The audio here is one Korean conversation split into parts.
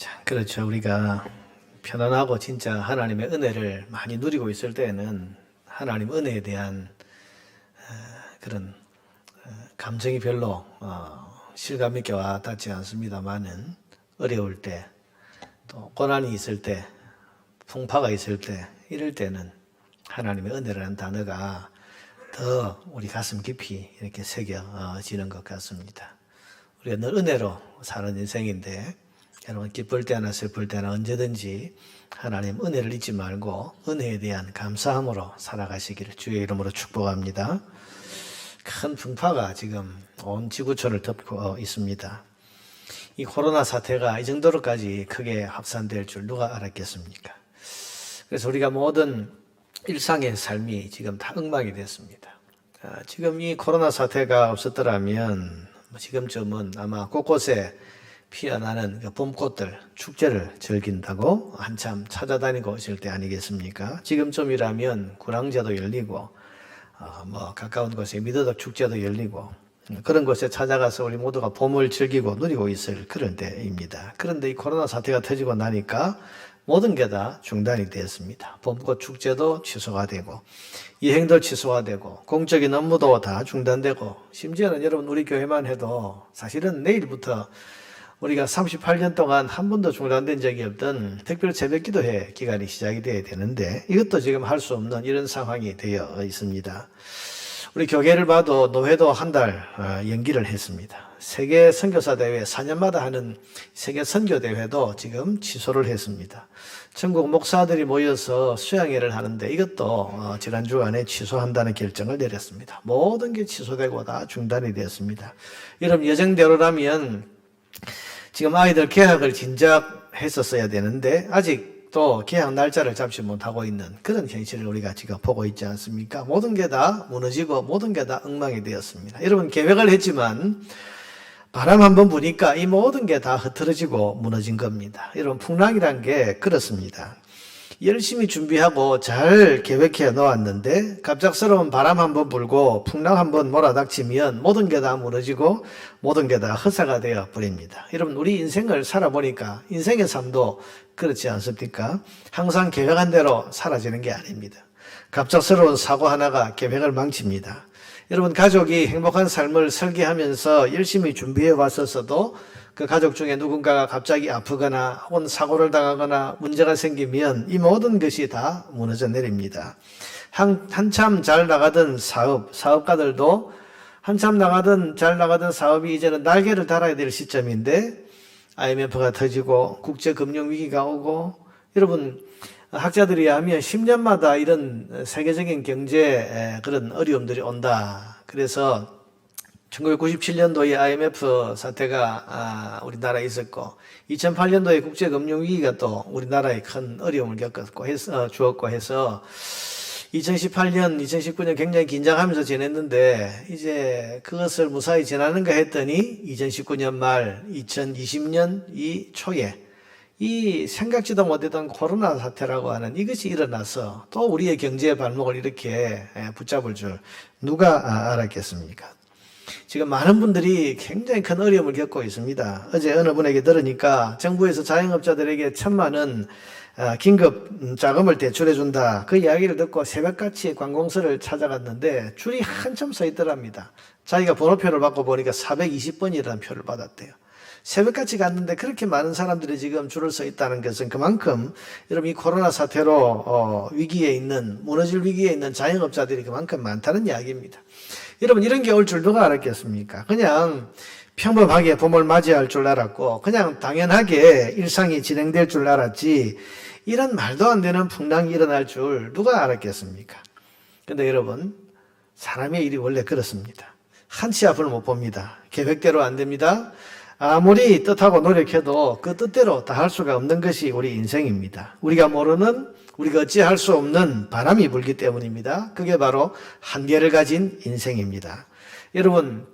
참, 그렇죠. 우리가 편안하고 진짜 하나님의 은혜를 많이 누리고 있을 때에는 하나님 은혜에 대한 그런 감정이 별로 실감 있게 와 닿지 않습니다만은 어려울 때, 또 고난이 있을 때, 풍파가 있을 때, 이럴 때는 하나님의 은혜라는 단어가 더 우리 가슴 깊이 이렇게 새겨지는 것 같습니다. 우리가 늘 은혜로 사는 인생인데 여러분 기쁠 때나 슬플 때나 언제든지 하나님 은혜를 잊지 말고 은혜에 대한 감사함으로 살아가시기를 주의 이름으로 축복합니다. 큰 풍파가 지금 온 지구촌을 덮고 있습니다. 이 코로나 사태가 이 정도로까지 크게 확산될 줄 누가 알았겠습니까? 그래서 우리가 모든 일상의 삶이 지금 다 엉망이 됐습니다. 지금 이 코로나 사태가 없었더라면 지금쯤은 아마 곳곳에 피어나는 그 봄꽃들 축제를 즐긴다고 한참 찾아다니고 있을 때 아니겠습니까? 지금쯤이라면 구랑제도 열리고 가까운 곳에 미더덕 축제도 열리고 그런 곳에 찾아가서 우리 모두가 봄을 즐기고 누리고 있을 그런 때입니다. 그런데 이 코로나 사태가 터지고 나니까 모든 게 다 중단이 되었습니다. 봄꽃 축제도 취소가 되고 여행도 취소가 되고 공적인 업무도 다 중단되고 심지어는 여러분 우리 교회만 해도 사실은 내일부터 우리가 38년 동안 한 번도 중단된 적이 없던 특별 새벽기도회 기간이 시작이 돼야 되는데 이것도 지금 할 수 없는 이런 상황이 되어 있습니다. 우리 교계를 봐도 노회도 한 달 연기를 했습니다. 세계 선교사 대회 4년마다 하는 세계 선교 대회도 지금 취소를 했습니다. 전국 목사들이 모여서 수양회를 하는데 이것도 지난 주간에 취소한다는 결정을 내렸습니다. 모든 게 취소되고 다 중단이 되었습니다. 여러분 예정대로라면 지금 아이들 개학을 진작 했었어야 되는데 아직도 개학 날짜를 잡지 못하고 있는 그런 현실을 우리가 지금 보고 있지 않습니까? 모든 게 다 무너지고 모든 게 다 엉망이 되었습니다. 여러분 계획을 했지만 바람 한번 부니까 이 모든 게 다 흐트러지고 무너진 겁니다. 여러분 풍랑이란 게 그렇습니다. 열심히 준비하고 잘 계획해 놓았는데 갑작스러운 바람 한번 불고 풍랑 한번 몰아닥치면 모든 게 다 무너지고 모든 게 다 허사가 되어 버립니다. 여러분 우리 인생을 살아보니까 인생의 삶도 그렇지 않습니까? 항상 계획한 대로 사라지는 게 아닙니다. 갑작스러운 사고 하나가 계획을 망칩니다. 여러분 가족이 행복한 삶을 설계하면서 열심히 준비해 왔었어도 그 가족 중에 누군가가 갑자기 아프거나 혹은 사고를 당하거나 문제가 생기면 이 모든 것이 다 무너져 내립니다. 한참 잘 나가던 사업가들도 한참 잘 나가던 사업이 이제는 날개를 달아야 될 시점인데 IMF가 터지고 국제금융위기가 오고 여러분 학자들이 하면 10년마다 이런 세계적인 경제 그런 어려움들이 온다. 그래서 1997년도에 IMF 사태가 우리나라에 있었고 2008년도에 국제금융위기가 또 우리나라에 큰 어려움을 주었고 해서 2018년, 2019년 굉장히 긴장하면서 지냈는데 이제 그것을 무사히 지나는가 했더니 2019년 말 2020년 이 초에 이 생각지도 못했던 코로나 사태라고 하는 이것이 일어나서 또 우리의 경제의 발목을 이렇게 붙잡을 줄 누가 알았겠습니까? 지금 많은 분들이 굉장히 큰 어려움을 겪고 있습니다. 어제 어느 분에게 들으니까 정부에서 자영업자들에게 1,000만 원 긴급 자금을 대출해 준다. 그 이야기를 듣고 새벽같이 관공서를 찾아갔는데 줄이 한참 서 있더랍니다. 자기가 번호표를 받고 보니까 420번이라는 표를 받았대요. 새벽같이 갔는데 그렇게 많은 사람들이 지금 줄을 서 있다는 것은 그만큼 여러분 이 코로나 사태로 무너질 위기에 있는 자영업자들이 그만큼 많다는 이야기입니다. 여러분 이런 게 올 줄 누가 알았겠습니까? 그냥 평범하게 봄을 맞이할 줄 알았고 그냥 당연하게 일상이 진행될 줄 알았지 이런 말도 안 되는 풍랑이 일어날 줄 누가 알았겠습니까? 근데 여러분 사람의 일이 원래 그렇습니다. 한치 앞을 못 봅니다. 계획대로 안 됩니다. 아무리 뜻하고 노력해도 그 뜻대로 다 할 수가 없는 것이 우리 인생입니다. 우리가 어찌할 수 없는 바람이 불기 때문입니다. 그게 바로 한계를 가진 인생입니다. 여러분,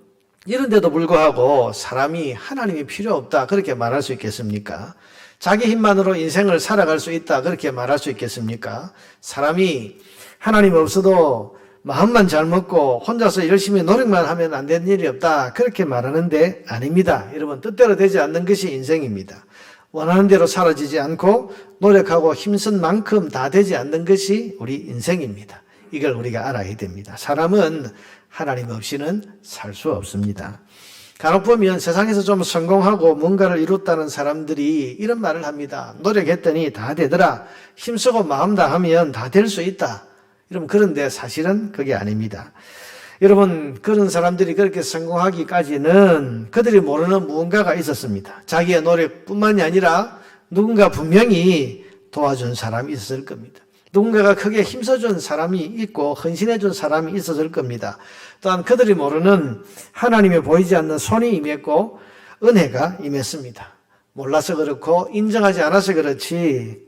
이런데도 불구하고 사람이 하나님이 필요 없다 그렇게 말할 수 있겠습니까? 자기 힘만으로 인생을 살아갈 수 있다 그렇게 말할 수 있겠습니까? 사람이 하나님 없어도 마음만 잘 먹고 혼자서 열심히 노력만 하면 안 되는 일이 없다 그렇게 말하는데 아닙니다. 여러분 뜻대로 되지 않는 것이 인생입니다. 원하는 대로 사라지지 않고 노력하고 힘쓴 만큼 다 되지 않는 것이 우리 인생입니다. 이걸 우리가 알아야 됩니다. 사람은 하나님 없이는 살 수 없습니다. 간혹 보면 세상에서 좀 성공하고 뭔가를 이뤘다는 사람들이 이런 말을 합니다. 노력했더니 다 되더라. 힘쓰고 마음 다하면 다 될 수 있다. 여러분, 그런데 사실은 그게 아닙니다. 여러분, 그런 사람들이 그렇게 성공하기까지는 그들이 모르는 무언가가 있었습니다. 자기의 노력뿐만이 아니라 누군가 분명히 도와준 사람이 있었을 겁니다. 누군가가 크게 힘써준 사람이 있고 헌신해준 사람이 있었을 겁니다. 또한 그들이 모르는 하나님의 보이지 않는 손이 임했고 은혜가 임했습니다. 몰라서 그렇고 인정하지 않아서 그렇지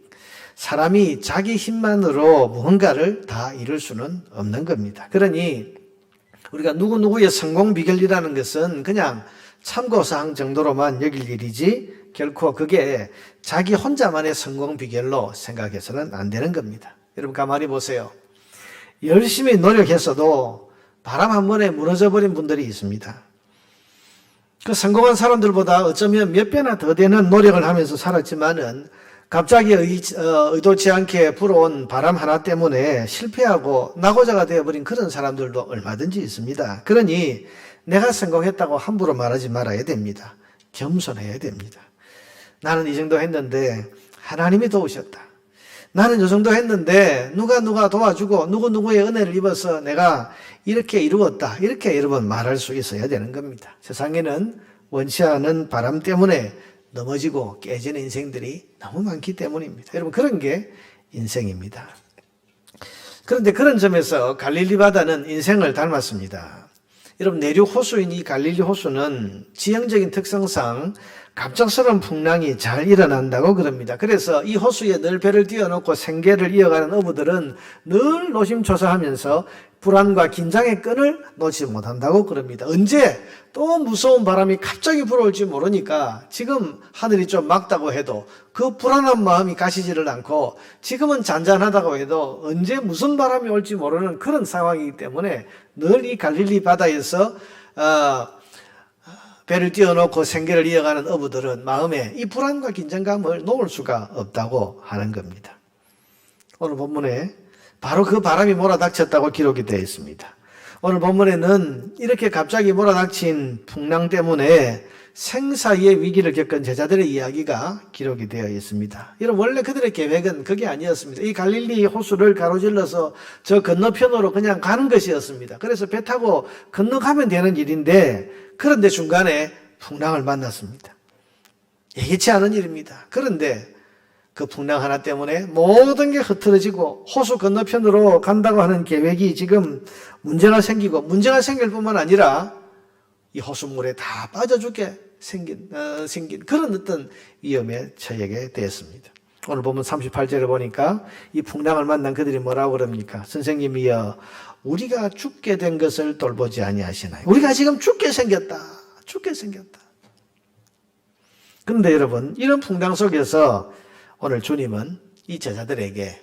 사람이 자기 힘만으로 무언가를 다 이룰 수는 없는 겁니다. 그러니 우리가 누구누구의 성공 비결이라는 것은 그냥 참고사항 정도로만 여길 일이지 결코 그게 자기 혼자만의 성공 비결로 생각해서는 안 되는 겁니다. 여러분 가만히 보세요. 열심히 노력했어도 바람 한 번에 무너져버린 분들이 있습니다. 그 성공한 사람들보다 어쩌면 몇 배나 더 되는 노력을 하면서 살았지만은 갑자기 의도치 않게 불어온 바람 하나 때문에 실패하고 낙오자가 되어버린 그런 사람들도 얼마든지 있습니다. 그러니 내가 성공했다고 함부로 말하지 말아야 됩니다. 겸손해야 됩니다. 나는 이 정도 했는데 하나님이 도우셨다. 나는 이 정도 했는데 누가 도와주고 누구누구의 은혜를 입어서 내가 이렇게 이루었다. 이렇게 여러분 말할 수 있어야 되는 겁니다. 세상에는 원치 않은 바람 때문에 넘어지고 깨지는 인생들이 너무 많기 때문입니다. 여러분 그런 게 인생입니다. 그런데 그런 점에서 갈릴리 바다는 인생을 닮았습니다. 여러분 내륙 호수인 이 갈릴리 호수는 지형적인 특성상 갑작스러운 풍랑이 잘 일어난다고 그럽니다. 그래서 이 호수에 늘 배를 띄워놓고 생계를 이어가는 어부들은 늘 노심초사하면서 불안과 긴장의 끈을 놓지 못한다고 그럽니다. 언제 또 무서운 바람이 갑자기 불어올지 모르니까 지금 하늘이 좀 맑다고 해도 그 불안한 마음이 가시지를 않고 지금은 잔잔하다고 해도 언제 무슨 바람이 올지 모르는 그런 상황이기 때문에 늘 이 갈릴리 바다에서 배를 띄워놓고 생계를 이어가는 어부들은 마음에 이 불안과 긴장감을 놓을 수가 없다고 하는 겁니다. 오늘 본문에 바로 그 바람이 몰아닥쳤다고 기록이 되어 있습니다. 오늘 본문에는 이렇게 갑자기 몰아닥친 풍랑 때문에 생사의 위기를 겪은 제자들의 이야기가 기록이 되어 있습니다. 여러분 원래 그들의 계획은 그게 아니었습니다. 이 갈릴리 호수를 가로질러서 저 건너편으로 그냥 가는 것이었습니다. 그래서 배 타고 건너가면 되는 일인데 그런데 중간에 풍랑을 만났습니다. 예기치 않은 일입니다. 그런데 그 풍랑 하나 때문에 모든 게 흐트러지고 호수 건너편으로 간다고 하는 계획이 지금 문제가 생길 뿐만 아니라 이 호수물에 다 빠져 죽게 생긴 그런 어떤 위험에 처하게 되었습니다. 오늘 보면 38절을 보니까 이 풍랑을 만난 그들이 뭐라고 그럽니까? 선생님이여 우리가 죽게 된 것을 돌보지 아니하시나요? 우리가 지금 죽게 생겼다. 그런데 여러분 이런 풍랑 속에서 오늘 주님은 이 제자들에게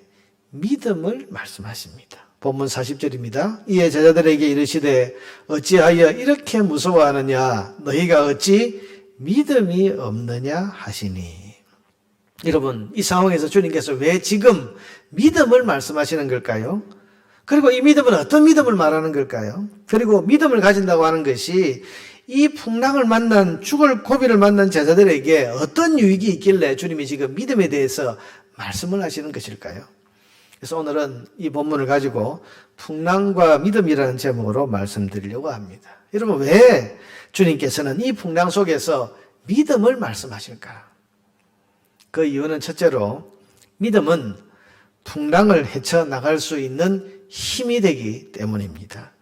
믿음을 말씀하십니다. 본문 40절입니다. 이에 제자들에게 이르시되 어찌하여 이렇게 무서워하느냐 너희가 어찌 믿음이 없느냐 하시니. 여러분 이 상황에서 주님께서 왜 지금 믿음을 말씀하시는 걸까요? 그리고 이 믿음은 어떤 믿음을 말하는 걸까요? 그리고 믿음을 가진다고 하는 것이 이 풍랑을 만난 죽을 고비를 만난 제자들에게 어떤 유익이 있길래 주님이 지금 믿음에 대해서 말씀을 하시는 것일까요? 그래서 오늘은 이 본문을 가지고 풍랑과 믿음이라는 제목으로 말씀드리려고 합니다. 여러분 왜 주님께서는 이 풍랑 속에서 믿음을 말씀하실까? 그 이유는 첫째로 믿음은 풍랑을 헤쳐나갈 수 있는 힘이 되기 때문입니다.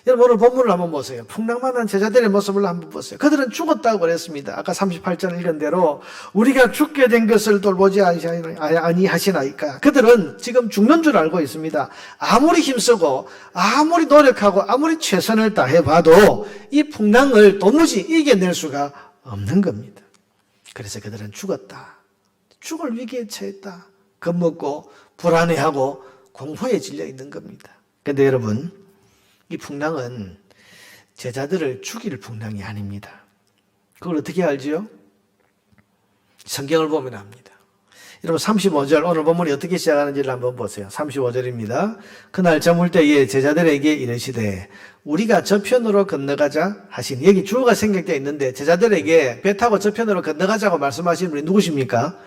여러분 오늘 본문을 한번 보세요. 풍랑 만난 제자들의 모습을 한번 보세요. 그들은 죽었다고 그랬습니다. 아까 38절 읽은 대로 우리가 죽게 된 것을 돌보지 아니하시나이까. 그들은 지금 죽는 줄 알고 있습니다. 아무리 힘쓰고 아무리 노력하고 아무리 최선을 다해봐도 이 풍랑을 도무지 이겨낼 수가 없는 겁니다. 그래서 그들은 죽었다. 죽을 위기에 처했다. 겁먹고 불안해하고 공포에 질려 있는 겁니다. 그런데 여러분 이 풍랑은 제자들을 죽일 풍랑이 아닙니다. 그걸 어떻게 알지요? 성경을 보면 압니다. 여러분 35절 오늘 본문이 어떻게 시작하는지를 한번 보세요. 35절입니다. 그날 저물 때에 제자들에게 이르시되 우리가 저편으로 건너가자 하시니, 여기 주어가 생략되어 있는데 제자들에게 배 타고 저편으로 건너가자고 말씀하시는 분이 누구십니까?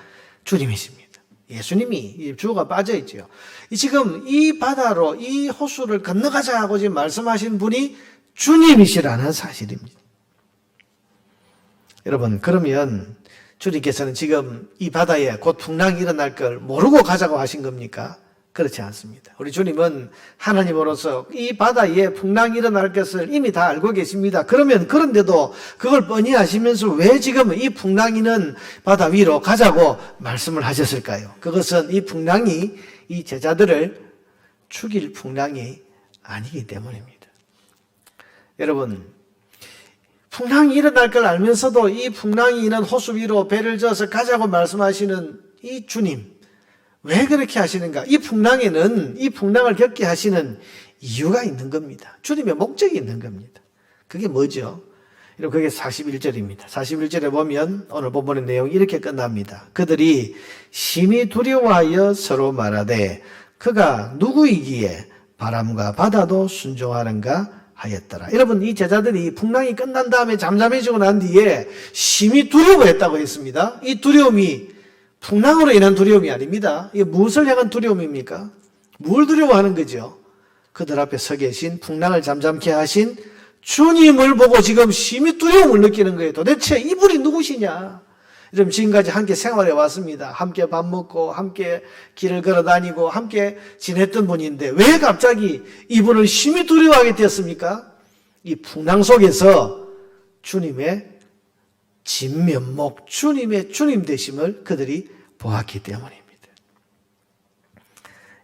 주님이십니다. 예수님이 이 주어가 빠져 있죠. 지금 이 바다로 이 호수를 건너가자고 지금 말씀하신 분이 주님이시라는 사실입니다. 여러분 그러면 주님께서는 지금 이 바다에 곧 풍랑이 일어날 걸 모르고 가자고 하신 겁니까? 그렇지 않습니다. 우리 주님은 하나님으로서 이 바다에 풍랑이 일어날 것을 이미 다 알고 계십니다. 그런데도 그걸 뻔히 아시면서 왜 지금 이 풍랑이는 바다 위로 가자고 말씀을 하셨을까요? 그것은 이 풍랑이 이 제자들을 죽일 풍랑이 아니기 때문입니다. 여러분, 풍랑이 일어날 걸 알면서도 이 풍랑이 있는 호수 위로 배를 저어서 가자고 말씀하시는 이 주님, 왜 그렇게 하시는가? 이 풍랑을 겪게 하시는 이유가 있는 겁니다. 주님의 목적이 있는 겁니다. 그게 뭐죠? 여러분, 그게 41절입니다. 41절에 보면 오늘 본문의 내용이 이렇게 끝납니다. 그들이 심히 두려워하여 서로 말하되 그가 누구이기에 바람과 바다도 순종하는가 하였더라. 여러분, 이 제자들이 풍랑이 끝난 다음에 잠잠해지고 난 뒤에 심히 두려워했다고 했습니다. 이 두려움이 풍랑으로 인한 두려움이 아닙니다. 이게 무엇을 향한 두려움입니까? 뭘 두려워하는 거죠? 그들 앞에 서 계신 풍랑을 잠잠케 하신 주님을 보고 지금 심히 두려움을 느끼는 거예요. 도대체 이분이 누구시냐? 여러분, 지금까지 함께 생활해 왔습니다. 함께 밥 먹고 함께 길을 걸어 다니고 함께 지냈던 분인데 왜 갑자기 이분을 심히 두려워하게 되었습니까? 이 풍랑 속에서 주님의 진면목, 주님의 주님 되심을 그들이 보았기 때문입니다.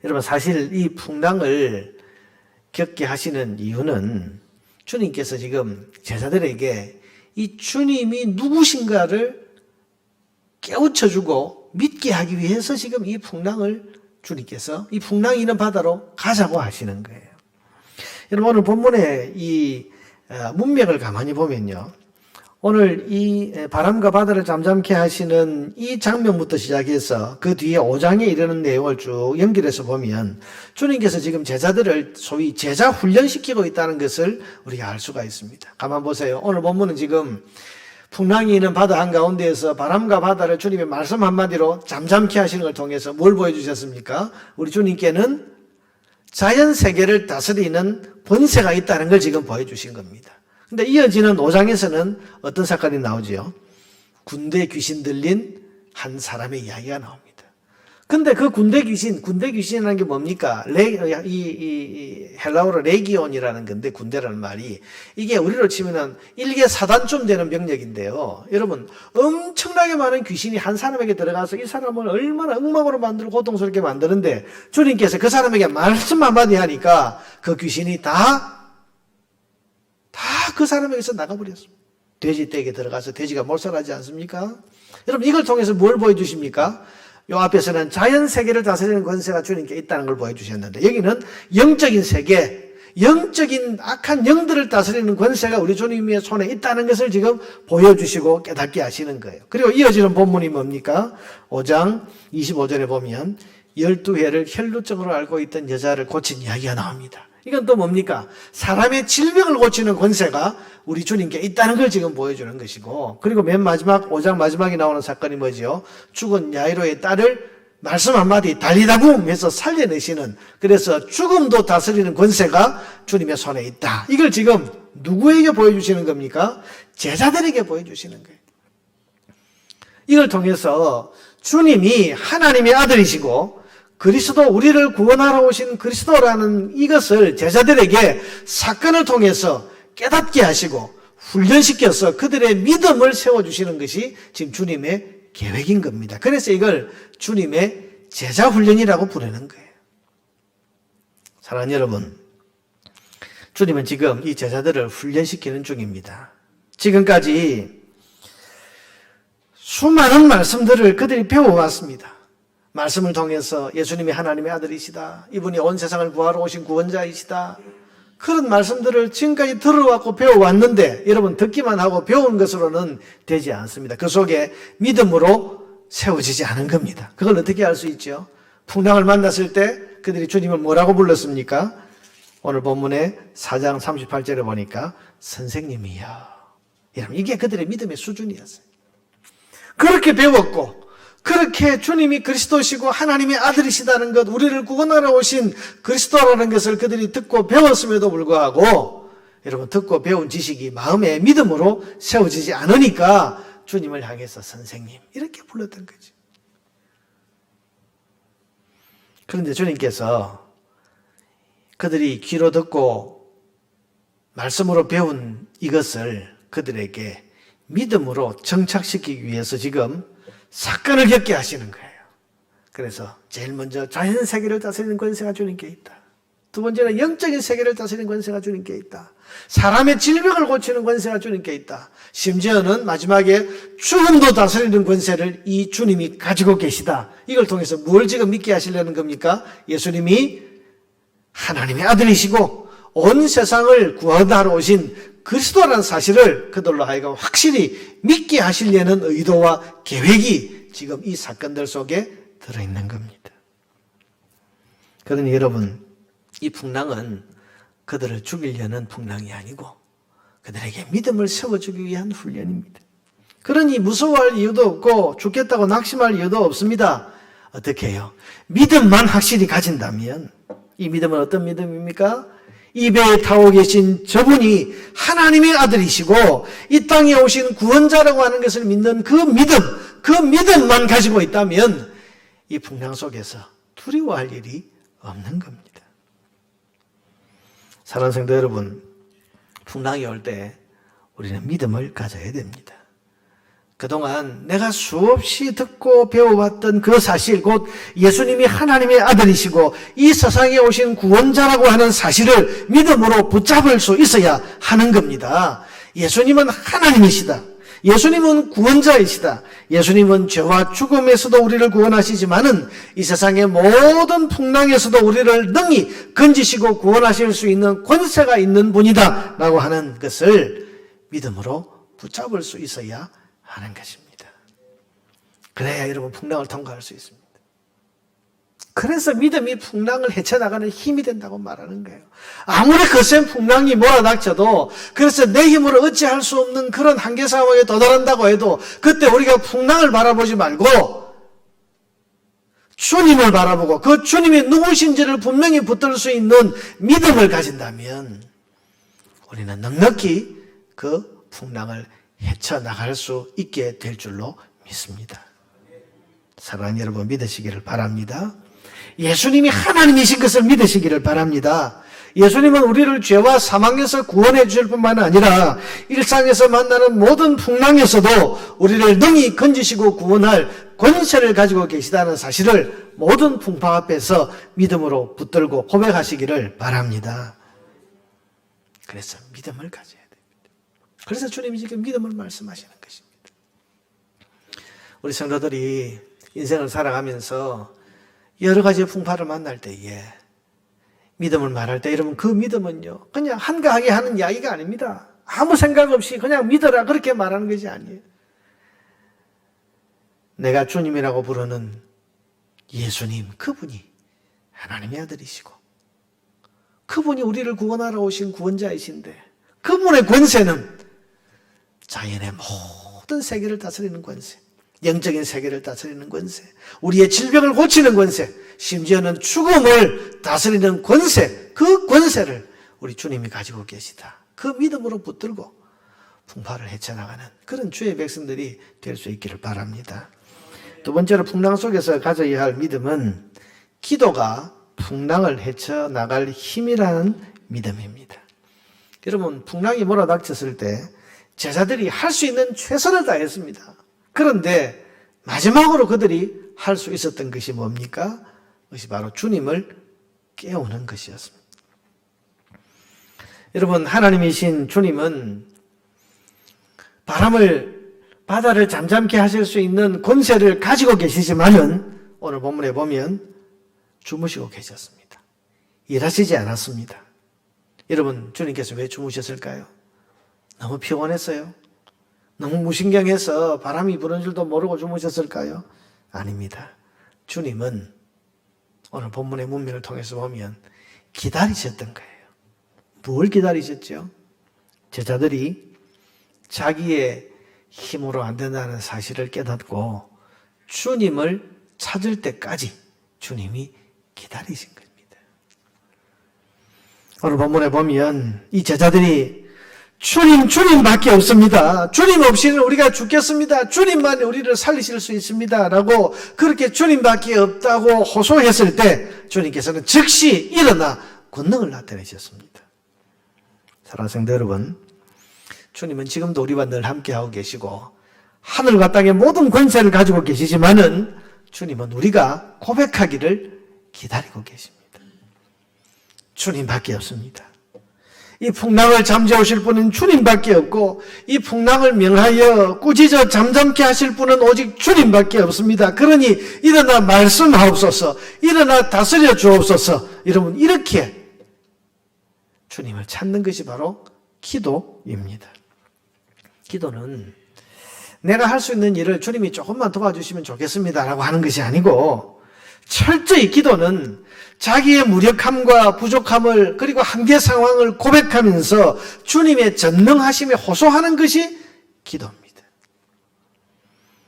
여러분, 사실 이 풍랑을 겪게 하시는 이유는 주님께서 지금 제자들에게 이 주님이 누구신가를 깨우쳐주고 믿게 하기 위해서 지금 이 풍랑을 주님께서 이 풍랑이 있는 바다로 가자고 하시는 거예요. 여러분, 오늘 본문의 이 문맥을 가만히 보면요, 오늘 이 바람과 바다를 잠잠케 하시는 이 장면부터 시작해서 그 뒤에 5장에 이르는 내용을 쭉 연결해서 보면 주님께서 지금 제자들을 소위 제자 훈련시키고 있다는 것을 우리가 알 수가 있습니다. 가만 보세요. 오늘 본문은 지금 풍랑이 있는 바다 한가운데에서 바람과 바다를 주님의 말씀 한마디로 잠잠케 하시는 걸 통해서 뭘 보여주셨습니까? 우리 주님께는 자연 세계를 다스리는 권세가 있다는 걸 지금 보여주신 겁니다. 근데 이어지는 5장에서는 어떤 사건이 나오지요? 군대 귀신 들린 한 사람의 이야기가 나옵니다. 근데 그 군대 귀신이라는 게 뭡니까? 헬라어로 레기온이라는 건데, 군대라는 말이, 이게 우리로 치면은 일개 사단쯤 되는 병력인데요. 여러분, 엄청나게 많은 귀신이 한 사람에게 들어가서 이 사람을 얼마나 엉망으로 만들고 고통스럽게 만드는데, 주님께서 그 사람에게 말씀 한마디 하니까 그 귀신이 다 그 사람에게서 나가버렸습니다. 돼지 떼에 들어가서 돼지가 몰살하지 않습니까? 여러분, 이걸 통해서 뭘 보여주십니까? 요 앞에서는 자연 세계를 다스리는 권세가 주님께 있다는 걸 보여주셨는데, 여기는 영적인 세계, 영적인 악한 영들을 다스리는 권세가 우리 주님의 손에 있다는 것을 지금 보여주시고 깨닫게 하시는 거예요. 그리고 이어지는 본문이 뭡니까? 5장 25절에 보면 12회를 혈루증으로 앓고 있던 여자를 고친 이야기가 나옵니다. 이건 또 뭡니까? 사람의 질병을 고치는 권세가 우리 주님께 있다는 걸 지금 보여주는 것이고, 그리고 맨 마지막 5장 마지막에 나오는 사건이 뭐지요? 죽은 야이로의 딸을 말씀 한마디 달리다붐 해서 살려내시는, 그래서 죽음도 다스리는 권세가 주님의 손에 있다. 이걸 지금 누구에게 보여주시는 겁니까? 제자들에게 보여주시는 거예요. 이걸 통해서 주님이 하나님의 아들이시고 그리스도, 우리를 구원하러 오신 그리스도라는 이것을 제자들에게 사건을 통해서 깨닫게 하시고 훈련시켜서 그들의 믿음을 세워주시는 것이 지금 주님의 계획인 겁니다. 그래서 이걸 주님의 제자훈련이라고 부르는 거예요. 사랑하는 여러분, 주님은 지금 이 제자들을 훈련시키는 중입니다. 지금까지 수많은 말씀들을 그들이 배워왔습니다. 말씀을 통해서 예수님이 하나님의 아들이시다, 이분이 온 세상을 구하러 오신 구원자이시다, 그런 말씀들을 지금까지 들어왔고 배워왔는데, 여러분, 듣기만 하고 배운 것으로는 되지 않습니다. 그 속에 믿음으로 세워지지 않은 겁니다. 그걸 어떻게 알 수 있죠? 풍랑을 만났을 때 그들이 주님을 뭐라고 불렀습니까? 오늘 본문의 4장 38절에 보니까 선생님이여. 여러분, 이게 그들의 믿음의 수준이었어요. 그렇게 배웠고, 그렇게 주님이 그리스도시고 하나님의 아들이시다는 것, 우리를 구원하러 오신 그리스도라는 것을 그들이 듣고 배웠음에도 불구하고, 여러분, 듣고 배운 지식이 마음의 믿음으로 세워지지 않으니까 주님을 향해서 선생님 이렇게 불렀던 거죠. 그런데 주님께서 그들이 귀로 듣고 말씀으로 배운 이것을 그들에게 믿음으로 정착시키기 위해서 지금 사건을 겪게 하시는 거예요. 그래서 제일 먼저 자연 세계를 다스리는 권세가 주님께 있다. 두 번째는 영적인 세계를 다스리는 권세가 주님께 있다. 사람의 질병을 고치는 권세가 주님께 있다. 심지어는 마지막에 죽음도 다스리는 권세를 이 주님이 가지고 계시다. 이걸 통해서 뭘 지금 믿게 하시려는 겁니까? 예수님이 하나님의 아들이시고 온 세상을 구원하러 오신 그리스도라는 사실을 그들로 하여금 확실히 믿게 하시려는 의도와 계획이 지금 이 사건들 속에 들어있는 겁니다. 그러니 여러분, 이 풍랑은 그들을 죽이려는 풍랑이 아니고 그들에게 믿음을 세워주기 위한 훈련입니다. 그러니 무서워할 이유도 없고 죽겠다고 낙심할 이유도 없습니다. 어떻게 해요? 믿음만 확실히 가진다면, 이 믿음은 어떤 믿음입니까? 이 배에 타고 계신 저분이 하나님의 아들이시고 이 땅에 오신 구원자라고 하는 것을 믿는 그 믿음만 가지고 있다면 이 풍랑 속에서 두려워할 일이 없는 겁니다. 사랑하는 성도 여러분, 풍랑이 올 때 우리는 믿음을 가져야 됩니다. 그동안 내가 수없이 듣고 배워왔던 그 사실, 곧 예수님이 하나님의 아들이시고 이 세상에 오신 구원자라고 하는 사실을 믿음으로 붙잡을 수 있어야 하는 겁니다. 예수님은 하나님이시다. 예수님은 구원자이시다. 예수님은 죄와 죽음에서도 우리를 구원하시지만은 이 세상의 모든 풍랑에서도 우리를 능히 건지시고 구원하실 수 있는 권세가 있는 분이다 라고 하는 것을 믿음으로 붙잡을 수 있어야 하는 것입니다. 그래야 여러분 풍랑을 통과할 수 있습니다. 그래서 믿음이 풍랑을 헤쳐나가는 힘이 된다고 말하는 거예요. 아무리 거센 풍랑이 몰아닥쳐도, 그래서 내 힘으로 어찌할 수 없는 그런 한계 상황에 도달한다고 해도 그때 우리가 풍랑을 바라보지 말고 주님을 바라보고 그 주님이 누구신지를 분명히 붙들 수 있는 믿음을 가진다면 우리는 넉넉히 그 풍랑을 헤쳐나갈 수 있게 될 줄로 믿습니다. 사랑하는 여러분, 믿으시기를 바랍니다. 예수님이 하나님이신 것을 믿으시기를 바랍니다. 예수님은 우리를 죄와 사망에서 구원해 주실 뿐만 아니라 일상에서 만나는 모든 풍랑에서도 우리를 능히 건지시고 구원할 권세를 가지고 계시다는 사실을 모든 풍파 앞에서 믿음으로 붙들고 고백하시기를 바랍니다. 그래서 믿음을 가져야 됩니다. 그래서 주님이 지금 믿음을 말씀하시는 것입니다. 우리 성도들이 인생을 살아가면서 여러 가지의 풍파를 만날 때에 믿음을 말할 때, 여러분, 그 믿음은요 그냥 한가하게 하는 이야기가 아닙니다. 아무 생각 없이 그냥 믿어라 그렇게 말하는 것이 아니에요. 내가 주님이라고 부르는 예수님, 그분이 하나님의 아들이시고 그분이 우리를 구원하러 오신 구원자이신데 그분의 권세는 자연의 모든 세계를 다스리는 권세, 영적인 세계를 다스리는 권세, 우리의 질병을 고치는 권세, 심지어는 죽음을 다스리는 권세, 그 권세를 우리 주님이 가지고 계시다. 그 믿음으로 붙들고 풍파를 헤쳐나가는 그런 주의 백성들이 될 수 있기를 바랍니다. 두 번째로 풍랑 속에서 가져야 할 믿음은 기도가 풍랑을 헤쳐나갈 힘이라는 믿음입니다. 여러분, 풍랑이 몰아닥쳤을 때 제자들이 할 수 있는 최선을 다했습니다. 그런데 마지막으로 그들이 할 수 있었던 것이 뭡니까? 그것이 바로 주님을 깨우는 것이었습니다. 여러분, 하나님이신 주님은 바다를 잠잠케 하실 수 있는 권세를 가지고 계시지만은 오늘 본문에 보면 주무시고 계셨습니다. 일하시지 않았습니다. 여러분, 주님께서 왜 주무셨을까요? 너무 피곤했어요? 너무 무신경해서 바람이 부는 줄도 모르고 주무셨을까요? 아닙니다. 주님은 오늘 본문의 문맥을 통해서 보면 기다리셨던 거예요. 뭘 기다리셨죠? 제자들이 자기의 힘으로 안 된다는 사실을 깨닫고 주님을 찾을 때까지 주님이 기다리신 겁니다. 오늘 본문에 보면 이 제자들이 주님밖에 없습니다. 주님 없이는 우리가 죽겠습니다. 주님만 우리를 살리실 수 있습니다. 라고 그렇게 주님밖에 없다고 호소했을 때 주님께서는 즉시 일어나 권능을 나타내셨습니다. 사랑하는 성도 여러분, 주님은 지금도 우리와 늘 함께하고 계시고 하늘과 땅의 모든 권세를 가지고 계시지만은 주님은 우리가 고백하기를 기다리고 계십니다. 주님밖에 없습니다. 이 풍랑을 잠재우실 분은 주님밖에 없고 이 풍랑을 명하여 꾸짖어 잠잠케 하실 분은 오직 주님밖에 없습니다. 그러니 일어나 말씀하옵소서, 일어나 다스려 주옵소서. 여러분, 이렇게 주님을 찾는 것이 바로 기도입니다. 기도는 내가 할 수 있는 일을 주님이 조금만 도와주시면 좋겠습니다 라고 하는 것이 아니고, 철저히 기도는 자기의 무력함과 부족함을 그리고 한계 상황을 고백하면서 주님의 전능하심에 호소하는 것이 기도입니다.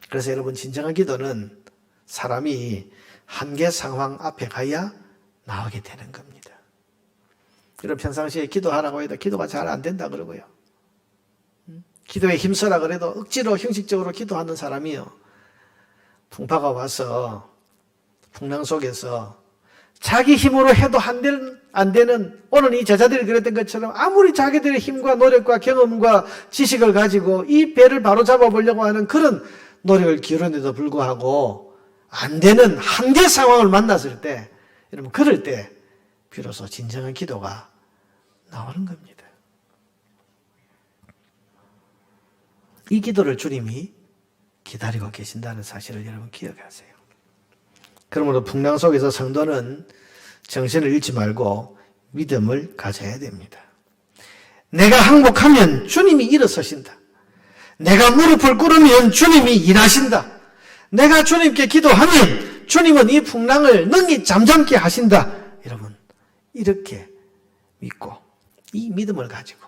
그래서 여러분, 진정한 기도는 사람이 한계 상황 앞에 가야 나오게 되는 겁니다. 여러분, 평상시에 기도하라고 해도 기도가 잘 안 된다 그러고요. 기도에 힘써라 그래도 억지로 형식적으로 기도하는 사람이요, 풍파가 와서 풍랑 속에서 자기 힘으로 해도 안 되는, 오늘 이 제자들이 그랬던 것처럼 아무리 자기들의 힘과 노력과 경험과 지식을 가지고 이 배를 바로 잡아보려고 하는 그런 노력을 기울였는데도 불구하고 안 되는 한계 상황을 만났을 때, 여러분, 그럴 때 비로소 진정한 기도가 나오는 겁니다. 이 기도를 주님이 기다리고 계신다는 사실을 여러분 기억하세요. 그러므로 풍랑 속에서 성도는 정신을 잃지 말고 믿음을 가져야 됩니다. 내가 항복하면 주님이 일어서신다. 내가 무릎을 꿇으면 주님이 일하신다. 내가 주님께 기도하면 주님은 이 풍랑을 능히 잠잠케 하신다. 여러분, 이렇게 믿고 이 믿음을 가지고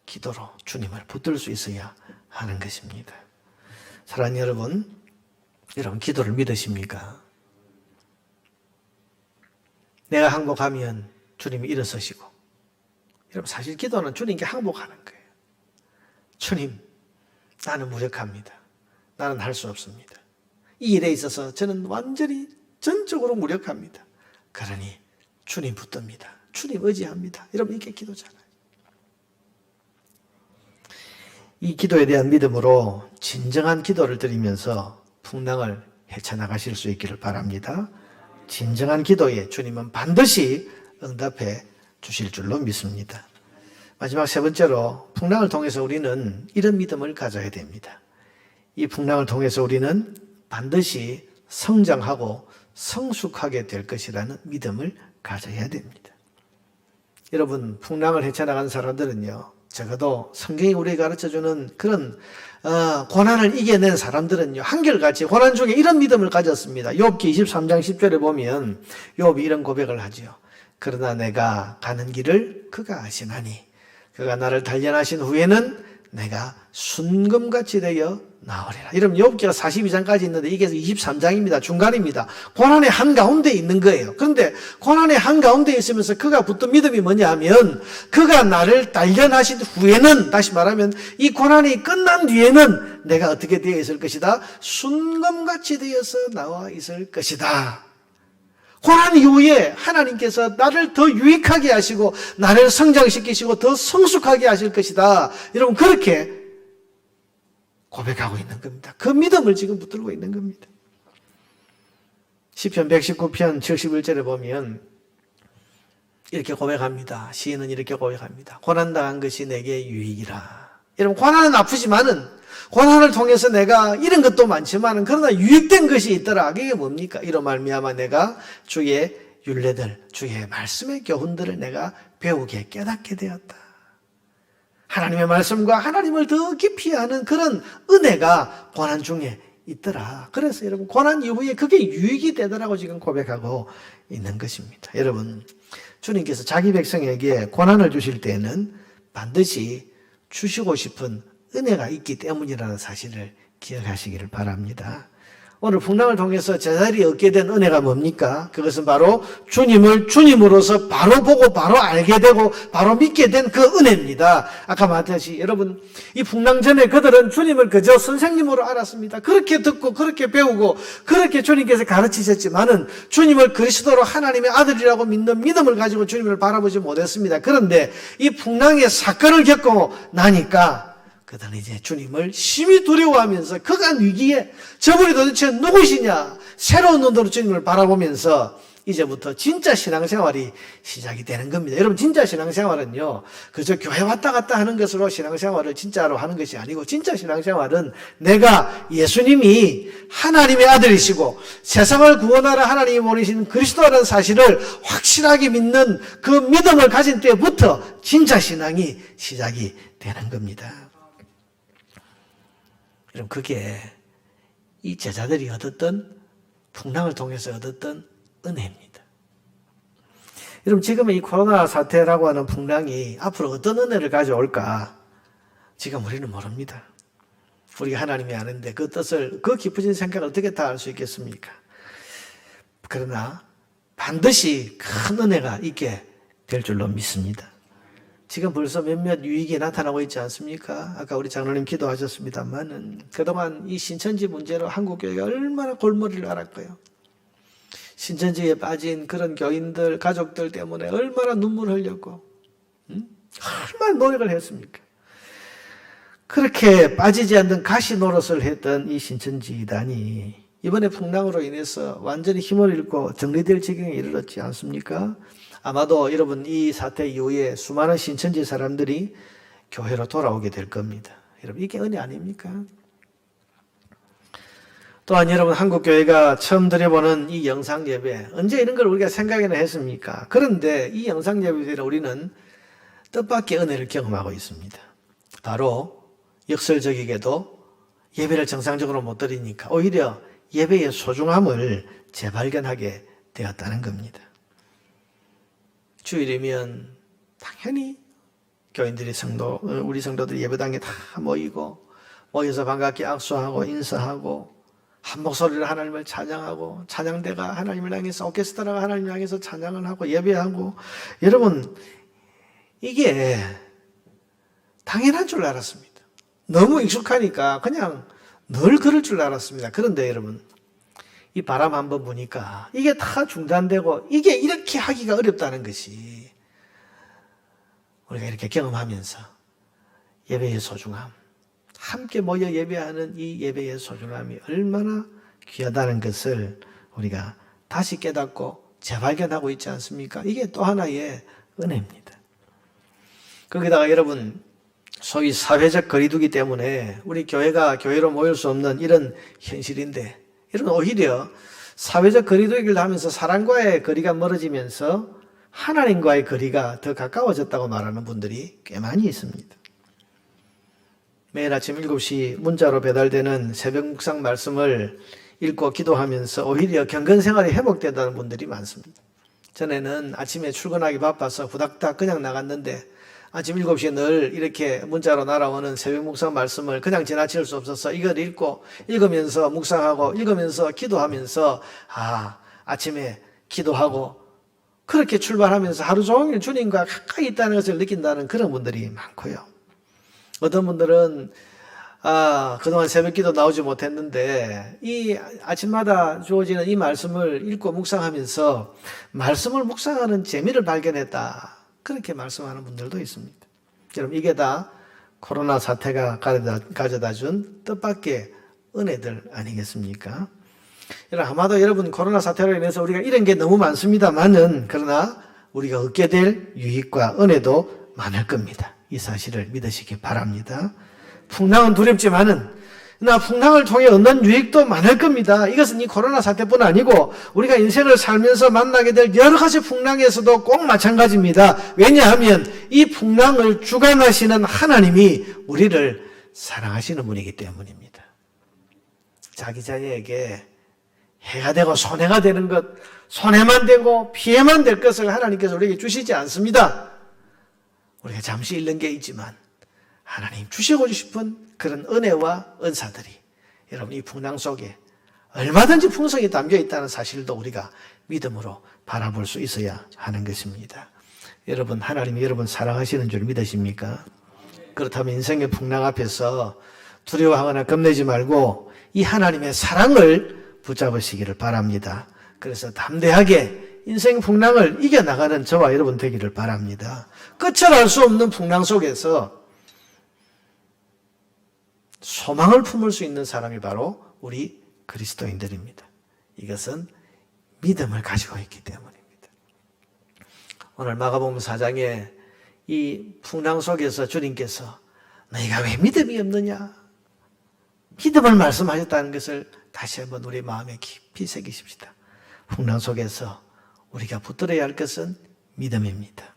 기도로 주님을 붙들 수 있어야 하는 것입니다. 사랑하는 여러분, 기도를 믿으십니까? 내가 항복하면 주님이 일어서시고, 여러분, 사실 기도는 주님께 항복하는 거예요. 주님, 나는 무력합니다. 나는 할 수 없습니다. 이 일에 있어서 저는 완전히 전적으로 무력합니다. 그러니 주님 붙듭니다. 주님 의지합니다. 여러분, 이게 기도잖아요. 이 기도에 대한 믿음으로 진정한 기도를 드리면서 풍랑을 헤쳐나가실 수 있기를 바랍니다. 진정한 기도에 주님은 반드시 응답해 주실 줄로 믿습니다. 마지막 세 번째로, 풍랑을 통해서 우리는 이런 믿음을 가져야 됩니다. 이 풍랑을 통해서 우리는 반드시 성장하고 성숙하게 될 것이라는 믿음을 가져야 됩니다. 여러분, 풍랑을 헤쳐나간 사람들은요, 적어도 성경이 우리에게 가르쳐주는 그런 고난을 이겨낸 사람들은요, 한결같이 고난 중에 이런 믿음을 가졌습니다. 욥기 23장 10절에 보면 욥이 이런 고백을 하죠. 그러나 내가 가는 길을 그가 아시나니 그가 나를 단련하신 후에는 내가 순금같이 되어 나오리라. 이러면 욥기가 42장까지 있는데 이게 23장입니다. 중간입니다. 고난의 한가운데 있는 거예요. 그런데 고난의 한가운데 있으면서 그가 붙든 믿음이 뭐냐 하면, 그가 나를 단련하신 후에는, 다시 말하면 이 고난이 끝난 뒤에는 내가 어떻게 되어 있을 것이다? 순금같이 되어서 나와 있을 것이다. 고난 이후에 하나님께서 나를 더 유익하게 하시고 나를 성장시키시고 더 성숙하게 하실 것이다. 여러분, 그렇게 고백하고 있는 겁니다. 그 믿음을 지금 붙들고 있는 겁니다. 시편 119편 71절에 보면 이렇게 고백합니다. 시인은 이렇게 고백합니다. 고난당한 것이 내게 유익이라. 여러분, 고난은 아프지만은, 고난을 통해서 내가 잃은 것도 많지만은 그러나 유익된 것이 있더라. 그게 뭡니까? 이로 말미암아 내가 주의 율례들, 주의 말씀의 교훈들을 내가 배우게 깨닫게 되었다. 하나님의 말씀과 하나님을 더 깊이 아는 그런 은혜가 고난 중에 있더라. 그래서 여러분 고난 이후에 그게 유익이 되더라고 지금 고백하고 있는 것입니다. 여러분 주님께서 자기 백성에게 고난을 주실 때에는 반드시 주시고 싶은 은혜가 있기 때문이라는 사실을 기억하시기를 바랍니다. 오늘 풍랑을 통해서 제자들이 얻게 된 은혜가 뭡니까? 그것은 바로 주님을 주님으로서 바로 보고 바로 알게 되고 바로 믿게 된 그 은혜입니다. 아까 말했듯이 여러분 이 풍랑 전에 그들은 주님을 그저 선생님으로 알았습니다. 그렇게 듣고 그렇게 배우고 그렇게 주님께서 가르치셨지만은 주님을 그리스도로 하나님의 아들이라고 믿는 믿음을 가지고 주님을 바라보지 못했습니다. 그런데 이 풍랑의 사건을 겪고 나니까 그들은 이제 주님을 심히 두려워하면서 그간 위기에 저분이 도대체 누구시냐 새로운 눈으로 주님을 바라보면서 이제부터 진짜 신앙생활이 시작이 되는 겁니다. 여러분 진짜 신앙생활은요 그저 교회 왔다 갔다 하는 것으로 신앙생활을 진짜로 하는 것이 아니고 진짜 신앙생활은 내가 예수님이 하나님의 아들이시고 세상을 구원하러 하나님이 보내신 그리스도라는 사실을 확실하게 믿는 그 믿음을 가진 때부터 진짜 신앙이 시작이 되는 겁니다. 여러분 그게 이 제자들이 얻었던 풍랑을 통해서 얻었던 은혜입니다. 여러분 지금의 이 코로나 사태라고 하는 풍랑이 앞으로 어떤 은혜를 가져올까 지금 우리는 모릅니다. 우리가 하나님이 아는데 그 뜻을 그 깊어진 생각을 어떻게 다 알 수 있겠습니까? 그러나 반드시 큰 은혜가 있게 될 줄로 믿습니다. 지금 벌써 몇몇 유익이 나타나고 있지 않습니까? 아까 우리 장로님 기도하셨습니다만은 그동안 이 신천지 문제로 한국교회가 얼마나 골머리를 앓았고요. 신천지에 빠진 그런 교인들, 가족들 때문에 얼마나 눈물을 흘렸고 얼마나 노력을 했습니까? 그렇게 빠지지 않는 가시 노릇을 했던 이 신천지단이 이번에 풍랑으로 인해서 완전히 힘을 잃고 정리될 지경에 이르렀지 않습니까? 아마도 여러분 이 사태 이후에 수많은 신천지 사람들이 교회로 돌아오게 될 겁니다. 여러분 이게 은혜 아닙니까? 또한 여러분 한국교회가 처음 드려보는 이 영상예배 언제 이런 걸 우리가 생각이나 했습니까? 그런데 이 영상예배로 우리는 뜻밖의 은혜를 경험하고 있습니다. 바로 역설적이게도 예배를 정상적으로 못 드리니까 오히려 예배의 소중함을 재발견하게 되었다는 겁니다. 주일이면 당연히 교인들이 우리 성도들이 예배당에 다 모여서 반갑게 악수하고 인사하고 한 목소리로 하나님을 찬양하고 찬양대가 하나님을 향해서 오케스트라가 하나님을 향해서 찬양을 하고 예배하고 여러분 이게 당연한 줄 알았습니다. 너무 익숙하니까 그냥 늘 그럴 줄 알았습니다. 그런데 여러분 이 바람 한번 부니까 이게 다 중단되고 이게 이렇게 하기가 어렵다는 것이 우리가 이렇게 경험하면서 예배의 소중함, 함께 모여 예배하는 이 예배의 소중함이 얼마나 귀하다는 것을 우리가 다시 깨닫고 재발견하고 있지 않습니까? 이게 또 하나의 은혜입니다. 거기다가 여러분 소위 사회적 거리두기 때문에 우리 교회가 교회로 모일 수 없는 이런 현실인데 여러분 오히려 사회적 거리두기를 하면서 사람과의 거리가 멀어지면서 하나님과의 거리가 더 가까워졌다고 말하는 분들이 꽤 많이 있습니다. 매일 아침 7시 문자로 배달되는 새벽 묵상 말씀을 읽고 기도하면서 오히려 경건 생활이 회복된다는 분들이 많습니다. 전에는 아침에 출근하기 바빠서 후닥닥 그냥 나갔는데 아침 7시에 늘 이렇게 문자로 날아오는 새벽 묵상 말씀을 그냥 지나칠 수 없어서 이걸 읽으면서 묵상하고 읽으면서 기도하면서 아침에 기도하고 그렇게 출발하면서 하루 종일 주님과 가까이 있다는 것을 느낀다는 그런 분들이 많고요. 어떤 분들은 그동안 새벽기도 나오지 못했는데 이 아침마다 주어지는 이 말씀을 읽고 묵상하면서 말씀을 묵상하는 재미를 발견했다. 그렇게 말씀하는 분들도 있습니다. 여러분 이게 다 코로나 사태가 가져다 준 뜻밖의 은혜들 아니겠습니까? 여러분 아마도 여러분 코로나 사태로 인해서 우리가 이런 게 너무 많습니다만은 그러나 우리가 얻게 될 유익과 은혜도 많을 겁니다. 이 사실을 믿으시기 바랍니다. 풍랑은 두렵지만은 나 풍랑을 통해 얻는 유익도 많을 겁니다. 이것은 이 코로나 사태뿐 아니고 우리가 인생을 살면서 만나게 될 여러 가지 풍랑에서도 꼭 마찬가지입니다. 왜냐하면 이 풍랑을 주관하시는 하나님이 우리를 사랑하시는 분이기 때문입니다. 자기 자녀에게 해가 되고 손해가 되는 것, 손해만 되고 피해만 될 것을 하나님께서 우리에게 주시지 않습니다. 우리가 잠시 잃는 게 있지만 하나님 주시고 싶은 그런 은혜와 은사들이 여러분 이 풍랑 속에 얼마든지 풍성이 담겨 있다는 사실도 우리가 믿음으로 바라볼 수 있어야 하는 것입니다. 여러분, 하나님이 여러분 사랑하시는 줄 믿으십니까? 그렇다면 인생의 풍랑 앞에서 두려워하거나 겁내지 말고 이 하나님의 사랑을 붙잡으시기를 바랍니다. 그래서 담대하게 인생 풍랑을 이겨나가는 저와 여러분 되기를 바랍니다. 끝을 알 수 없는 풍랑 속에서 소망을 품을 수 있는 사람이 바로 우리 그리스도인들입니다. 이것은 믿음을 가지고 있기 때문입니다. 오늘 마가복음 4장에 이 풍랑 속에서 주님께서 너희가 왜 믿음이 없느냐? 믿음을 말씀하셨다는 것을 다시 한번 우리 마음에 깊이 새기십시다. 풍랑 속에서 우리가 붙들어야 할 것은 믿음입니다.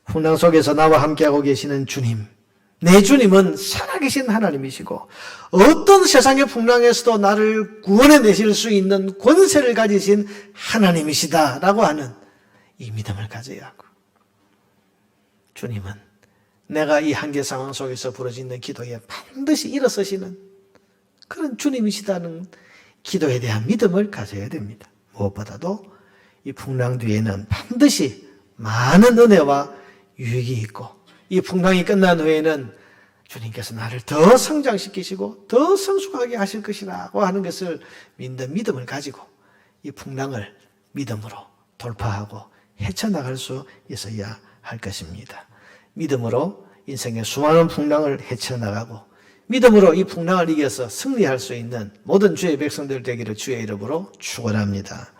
풍랑 속에서 나와 함께하고 계시는 주님, 내 주님은 살아계신 하나님이시고 어떤 세상의 풍랑에서도 나를 구원해내실 수 있는 권세를 가지신 하나님이시다라고 하는 이 믿음을 가져야 하고, 주님은 내가 이 한계 상황 속에서 부르짖는 기도에 반드시 일어서시는 그런 주님이시다는 기도에 대한 믿음을 가져야 됩니다. 무엇보다도 이 풍랑 뒤에는 반드시 많은 은혜와 유익이 있고, 이 풍랑이 끝난 후에는 주님께서 나를 더 성장시키시고 더 성숙하게 하실 것이라고 하는 것을 믿는 믿음을 가지고 이 풍랑을 믿음으로 돌파하고 헤쳐나갈 수 있어야 할 것입니다. 믿음으로 인생의 수많은 풍랑을 헤쳐나가고 믿음으로 이 풍랑을 이겨서 승리할 수 있는 모든 주의 백성들 되기를 주의 이름으로 축원합니다.